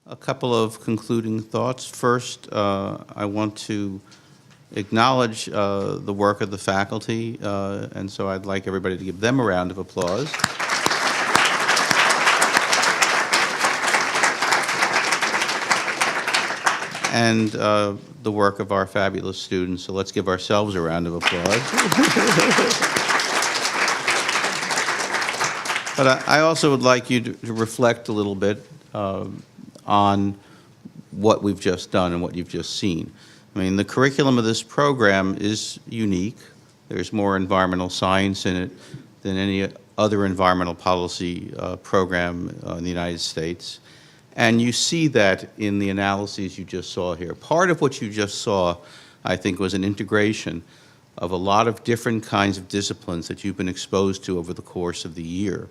A couple of concluding thoughts. First, I want to acknowledge the work of the faculty, and so I'd like everybody to give them a round of applause. And the work of our fabulous students, so let's give ourselves a round of applause. But I also would like you to reflect a little bit on what we've just done and what you've just seen. I mean, the curriculum of this program is unique. There's more environmental science in it than any other environmental policy program in the United States. And you see that in the analyses you just saw here. Part of what you just saw, I think, was an integration of a lot of different kinds of disciplines that you've been exposed to over the course of the year.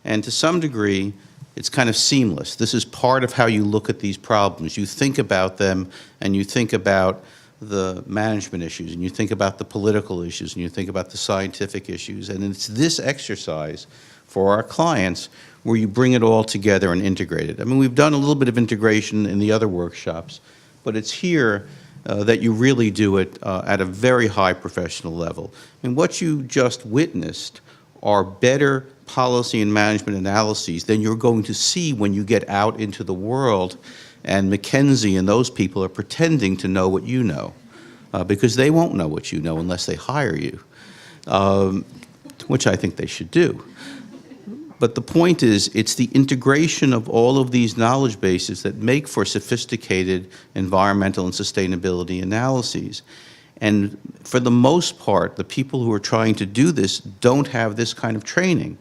And to some degree, it's kind of seamless. This is part of how you look at these problems. You think about them, and you think about the management issues, and you think about the political issues, and you think about the scientific issues. And it's this exercise for our clients where you bring it all together and integrate it. I mean, we've done a little bit of integration in the other workshops, but it's here that you really do it at a very high professional level. I mean, what you just witnessed are better policy and management analyses than you're going to see when you get out into the world and McKinsey and those people are pretending to know what you know, because they won't know what you know unless they hire you, which I think they should do. But the point is, it's the integration of all of these knowledge bases that make for sophisticated environmental and sustainability analyses. And for the most part, the people who are trying to do this don't have this kind of training.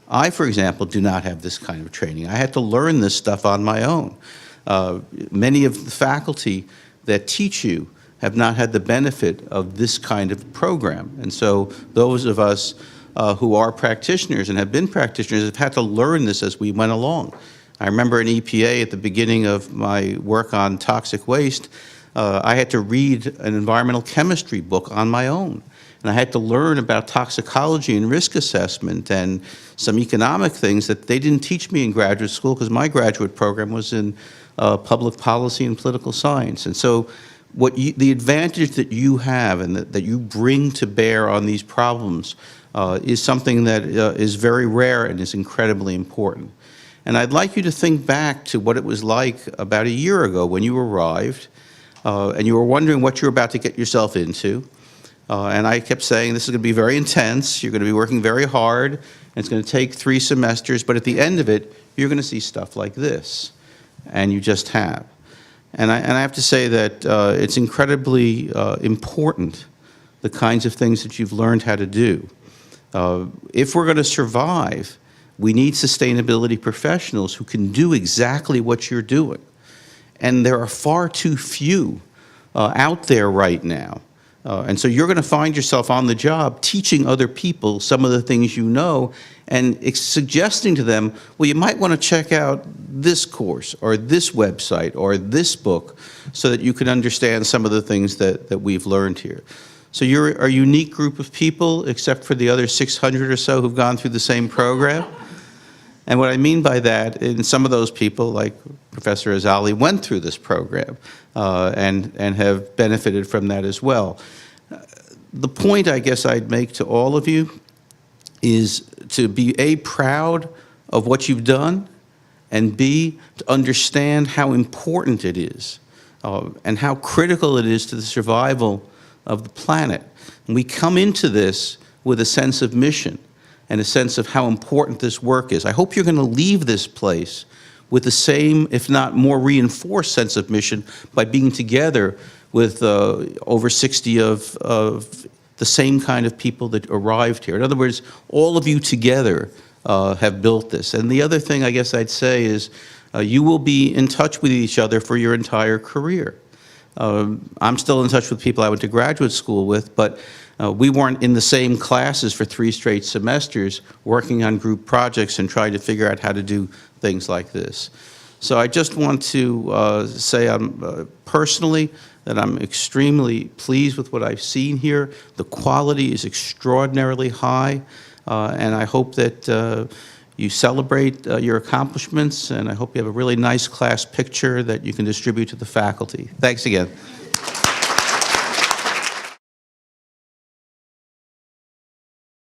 I, for example, do not have this kind of training. I had to learn this stuff on my own. Many of the faculty that teach you have not had the benefit of this kind of program. And so those of us who are practitioners and have been practitioners have had to learn this as we went along. I remember in EPA at the beginning of my work on toxic waste, I had to read an environmental chemistry book on my own. And I had to learn about toxicology and risk assessment and some economic things that they didn't teach me in graduate school because my graduate program was in public policy and political science. And so the advantage that you have and that you bring to bear on these problems is something that is very rare and is incredibly important. And I'd like you to think back to what it was like about a year ago when you arrived and you were wondering what you're about to get yourself into. And I kept saying, this is going to be very intense, you're going to be working very hard, and it's going to take 3 semesters, but at the end of it, you're going to see stuff like this. And you just have. And I have to say that it's incredibly important, the kinds of things that you've learned how to do. If we're going to survive, we need sustainability professionals who can do exactly what you're doing. And there are far too few out there right now. And so you're going to find yourself on the job teaching other people some of the things you know and suggesting to them, well, you might want to check out this course or this website or this book so that you can understand some of the things that we've learned here. So you're a unique group of people, except for the other 600 or so who've gone through the same program. And what I mean by that, and some of those people, like Professor Azali, went through this program and have benefited from that as well. The point I guess I'd make to all of you is to be A, proud of what you've done, and B, to understand how important it is and how critical it is to the survival of the planet. And we come into this with a sense of mission and a sense of how important this work is. I hope you're going to leave this place with the same, if not more reinforced sense of mission by being together with over 60 of the same kind of people that arrived here. In other words, all of you together have built this. And the other thing I guess I'd say is you will be in touch with each other for your entire career. I'm still in touch with people I went to graduate school with, but we weren't in the same classes for 3 straight semesters working on group projects and trying to figure out how to do things like this. So I just want to say personally that I'm extremely pleased with what I've seen here. The quality is extraordinarily high, and I hope that you celebrate your accomplishments, and I hope you have a really nice class picture that you can distribute to the faculty. Thanks again.